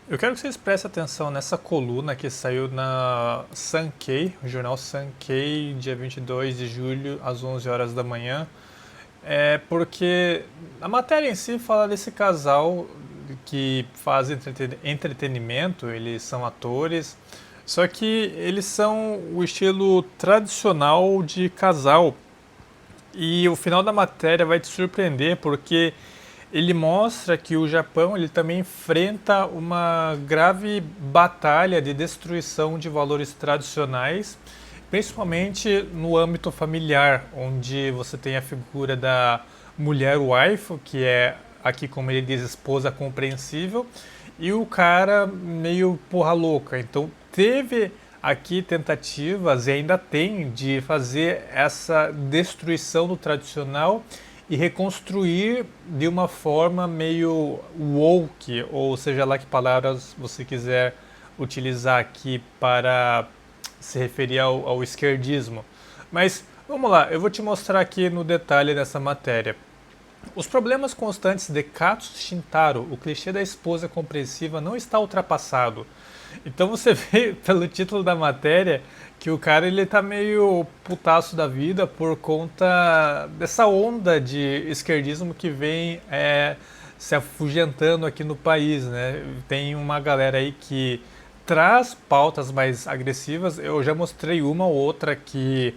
Eu quero que vocês prestem atenção nessa coluna que saiu na Sankei, o jornal Sankei, dia 22 de julho, às 11 horas da manhã. É porque a matéria em si fala desse casal que faz entretenimento, eles são atores, só que eles são o estilo tradicional de casal. E o final da matéria vai te surpreender porque ele mostra que o Japão ele também enfrenta uma grave batalha de destruição de valores tradicionais, principalmente no âmbito familiar, onde você tem a figura da mulher waifu, que é aqui como ele diz esposa compreensível, e o cara meio porra louca. Então teve aqui tentativas e ainda tem de fazer essa destruição do tradicional e reconstruir de uma forma meio woke, ou seja lá que palavras você quiser utilizar aqui para se referir ao esquerdismo. Mas vamos lá, eu vou te mostrar aqui no detalhe dessa matéria. Os problemas constantes de Katsu Shintaro, o clichê da esposa compreensiva, não está ultrapassado. Então você vê pelo título da matéria que o cara ele tá meio putaço da vida por conta dessa onda de esquerdismo que vem se afugentando aqui no país, né? Tem uma galera aí que traz pautas mais agressivas. Eu já mostrei uma ou outra que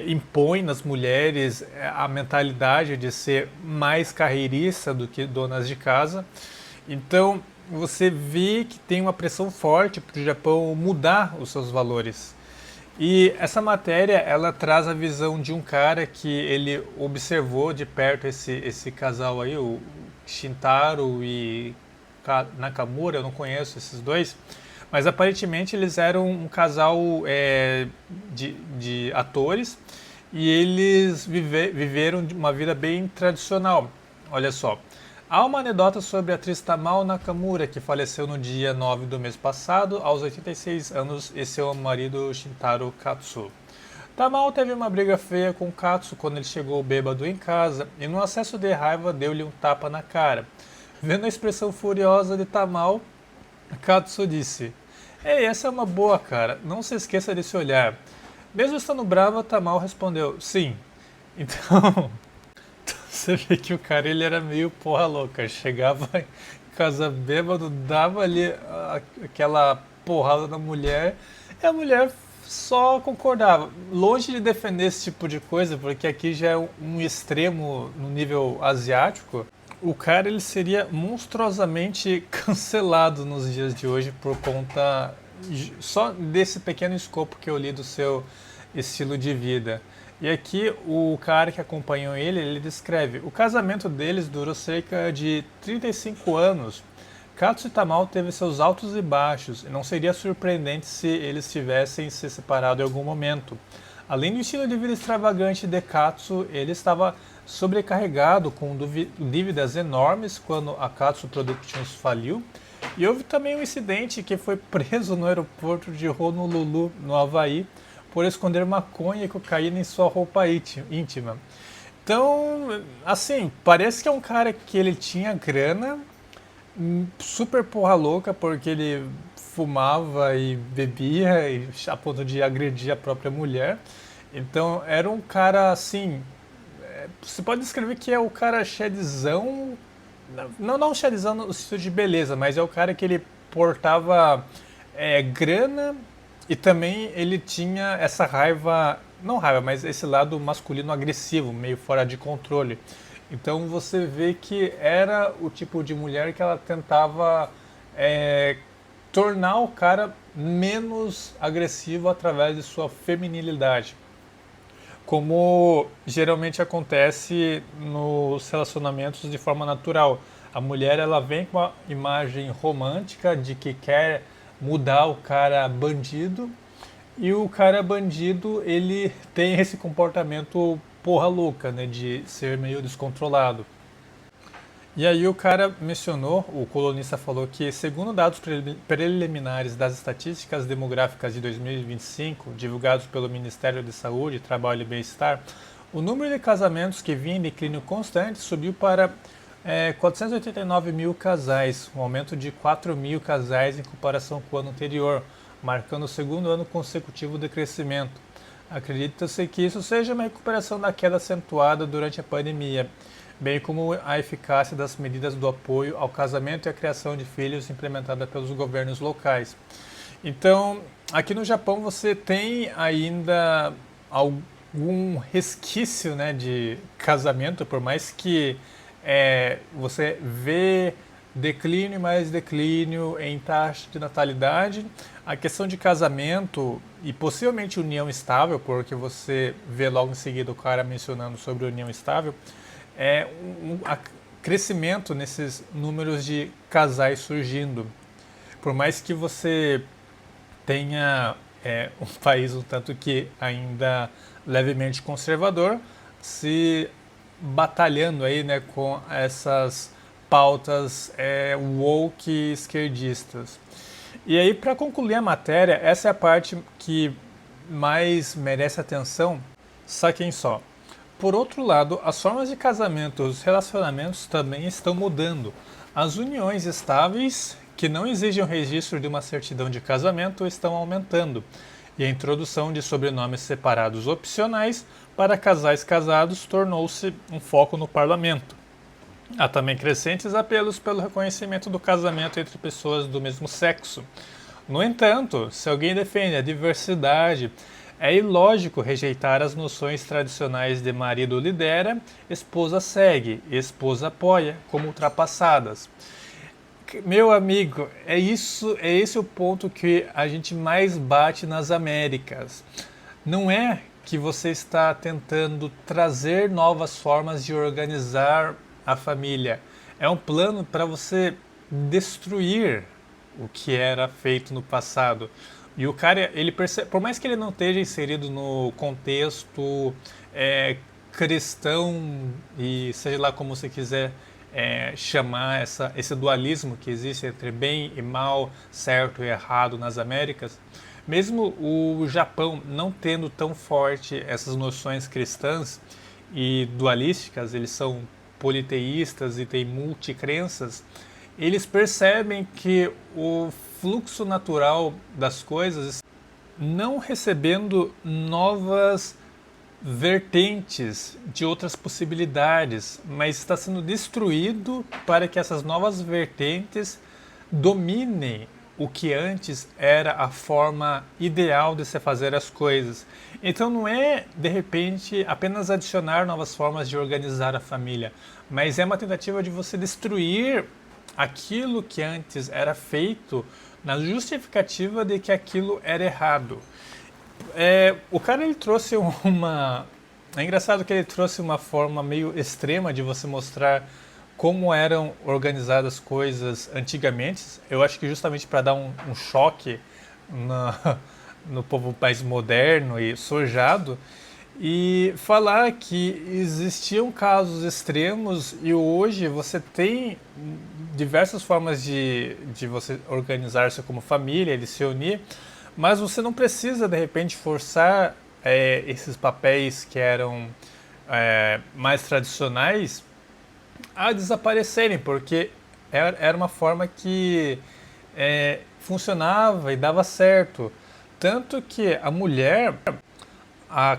impõe nas mulheres a mentalidade de ser mais carreirista do que donas de casa. Então você vê que tem uma pressão forte para o Japão mudar os seus valores. E essa matéria ela traz a visão de um cara que ele observou de perto esse casal aí, o Shintaro e Nakamura, eu não conheço esses dois, mas aparentemente eles eram um casal de atores e eles viveram uma vida bem tradicional. Olha só, há uma anedota sobre a atriz Tamao Nakamura, que faleceu no dia 9 do mês passado, aos 86 anos, e seu marido Shintaro Katsu. Tamao teve uma briga feia com Katsu quando ele chegou bêbado em casa e, num acesso de raiva, deu-lhe um tapa na cara. Vendo a expressão furiosa de Tamao, Katsu disse: Ei, essa é uma boa, cara. Não se esqueça desse olhar. Mesmo estando brava, Tamao respondeu: Sim. Então, você vê que o cara ele era meio porra louca. Chegava em casa bêbado, dava ali aquela porrada na mulher e a mulher só concordava. Longe de defender esse tipo de coisa, porque aqui já é um extremo no nível asiático, o cara ele seria monstruosamente cancelado nos dias de hoje por conta só desse pequeno escopo que eu li do seu estilo de vida. E aqui o cara que acompanhou ele descreve: o casamento deles durou cerca de 35 anos. Katsu e Tamao teve seus altos e baixos, e não seria surpreendente se eles tivessem se separado em algum momento. Além do estilo de vida extravagante de Katsu, ele estava sobrecarregado com dívidas enormes quando a Katsu Productions faliu. E houve também um incidente que foi preso no aeroporto de Honolulu, no Havaí, por esconder maconha e cocaína em sua roupa íntima. Então, assim, parece que é um cara que ele tinha grana, super porra louca, porque ele fumava e bebia e a ponto de agredir a própria mulher. Então, era um cara assim, você pode descrever que é o cara shadzão, não shadzão no sentido de beleza, mas é o cara que ele portava grana e também ele tinha essa raiva, não raiva, mas esse lado masculino agressivo, meio fora de controle. Então você vê que era o tipo de mulher que ela tentava é, tornar o cara menos agressivo através de sua feminilidade, como geralmente acontece nos relacionamentos de forma natural. A mulher ela vem com a imagem romântica de que quer mudar o cara bandido e o cara bandido ele tem esse comportamento porra louca, né, de ser meio descontrolado. E aí o cara mencionou, o colunista falou que, segundo dados preliminares das estatísticas demográficas de 2025, divulgados pelo Ministério de Saúde, Trabalho e Bem-Estar, o número de casamentos que vinha em declínio constante subiu para 489 mil casais, um aumento de 4 mil casais em comparação com o ano anterior, marcando o segundo ano consecutivo de crescimento. Acredita-se que isso seja uma recuperação da queda acentuada durante a pandemia, bem como a eficácia das medidas do apoio ao casamento e à criação de filhos implementada pelos governos locais. Então, aqui no Japão você tem ainda algum resquício, né, de casamento, por mais que você vê declínio e mais declínio em taxa de natalidade. A questão de casamento e possivelmente união estável, porque você vê logo em seguida o cara mencionando sobre união estável, é crescimento nesses números de casais surgindo. Por mais que você tenha um país um tanto que ainda levemente conservador, se batalhando aí, né, com essas pautas woke esquerdistas. E aí, para concluir a matéria, essa é a parte que mais merece atenção, saquem só. Por outro lado, as formas de casamento e os relacionamentos também estão mudando. As uniões estáveis, que não exigem o registro de uma certidão de casamento, estão aumentando, e a introdução de sobrenomes separados opcionais para casais casados tornou-se um foco no parlamento. Há também crescentes apelos pelo reconhecimento do casamento entre pessoas do mesmo sexo. No entanto, se alguém defende a diversidade, é ilógico rejeitar as noções tradicionais de marido lidera, esposa segue, esposa apoia como ultrapassadas. Meu amigo, é esse o ponto que a gente mais bate nas Américas. Não é que você está tentando trazer novas formas de organizar a família. É um plano para você destruir o que era feito no passado. E o cara, ele percebe, por mais que ele não esteja inserido no contexto cristão e seja lá como você quiser chamar esse dualismo que existe entre bem e mal, certo e errado nas Américas, mesmo o Japão não tendo tão forte essas noções cristãs e dualísticas, eles são politeístas e têm multicrenças, eles percebem que o fluxo natural das coisas não recebendo novas vertentes de outras possibilidades, mas está sendo destruído para que essas novas vertentes dominem o que antes era a forma ideal de se fazer as coisas. Então não é, de repente, apenas adicionar novas formas de organizar a família, mas é uma tentativa de você destruir aquilo que antes era feito na justificativa de que aquilo era errado. O cara ele trouxe uma. É engraçado que ele trouxe uma forma meio extrema de você mostrar como eram organizadas coisas antigamente. Eu acho que justamente para dar um choque no povo mais moderno e sojado. E falar que existiam casos extremos e hoje você tem diversas formas de você organizar-se como família, de se unir, mas você não precisa de repente forçar esses papéis que eram mais tradicionais a desaparecerem, porque era uma forma que funcionava e dava certo. Tanto que a mulher, a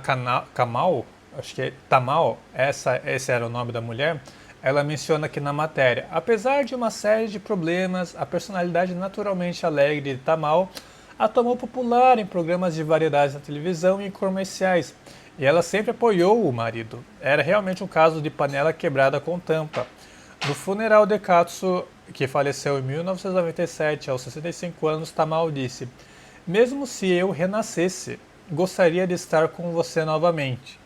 Kamal, acho que é Tamal, esse era o nome da mulher, ela menciona aqui na matéria: apesar de uma série de problemas, a personalidade naturalmente alegre de Tamal a tornou popular em programas de variedades na televisão e em comerciais. E ela sempre apoiou o marido. Era realmente um caso de panela quebrada com tampa. No funeral de Katsu, que faleceu em 1997, aos 65 anos, Tamal disse: mesmo se eu renascesse, gostaria de estar com você novamente.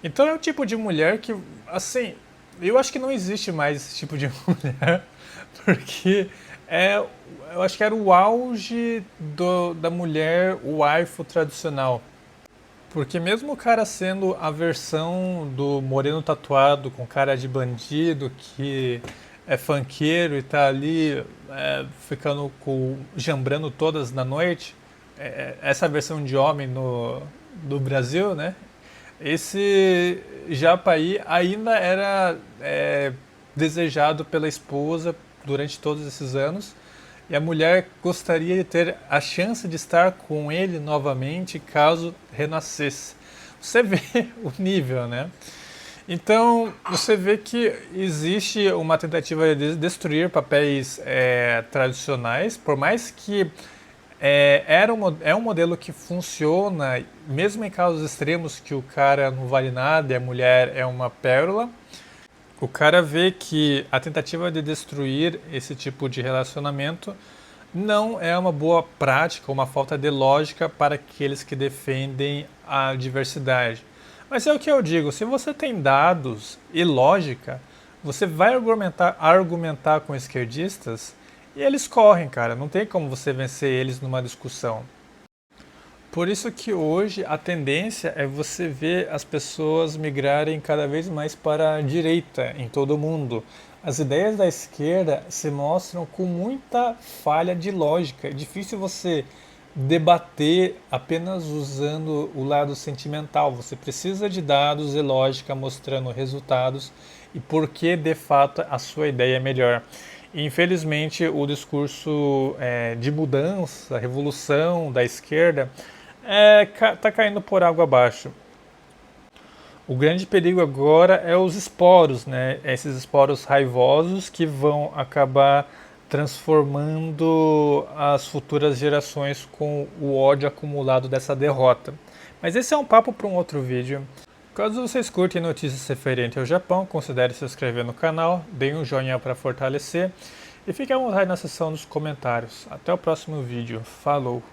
Então é o tipo de mulher que, assim, eu acho que não existe mais esse tipo de mulher, porque eu acho que era o auge da mulher waifu tradicional. Porque mesmo o cara sendo a versão do moreno tatuado com cara de bandido, que é funkeiro e tá ali ficando jambrando todas na noite, essa versão de homem do Brasil, né? Esse japa aí ainda era desejado pela esposa durante todos esses anos, e a mulher gostaria de ter a chance de estar com ele novamente caso renascesse. Você vê o nível, né? Então, você vê que existe uma tentativa de destruir papéis tradicionais, por mais que é um modelo que funciona, mesmo em casos extremos que o cara não vale nada e a mulher é uma pérola. O cara vê que a tentativa de destruir esse tipo de relacionamento não é uma boa prática, uma falta de lógica para aqueles que defendem a diversidade. Mas é o que eu digo, se você tem dados e lógica, você vai argumentar com esquerdistas e eles correm, cara. Não tem como você vencer eles numa discussão. Por isso que hoje a tendência é você ver as pessoas migrarem cada vez mais para a direita em todo o mundo. As ideias da esquerda se mostram com muita falha de lógica. É difícil você debater apenas usando o lado sentimental. Você precisa de dados e lógica mostrando resultados e por que de fato a sua ideia é melhor. Infelizmente, o discurso de mudança, revolução da esquerda está caindo por água abaixo. O grande perigo agora é os esporos, né? Esses esporos raivosos que vão acabar transformando as futuras gerações com o ódio acumulado dessa derrota. Mas esse é um papo para um outro vídeo. Caso vocês curtem notícias referentes ao Japão, considere se inscrever no canal, deem um joinha para fortalecer e fique à vontade na seção dos comentários. Até o próximo vídeo. Falou!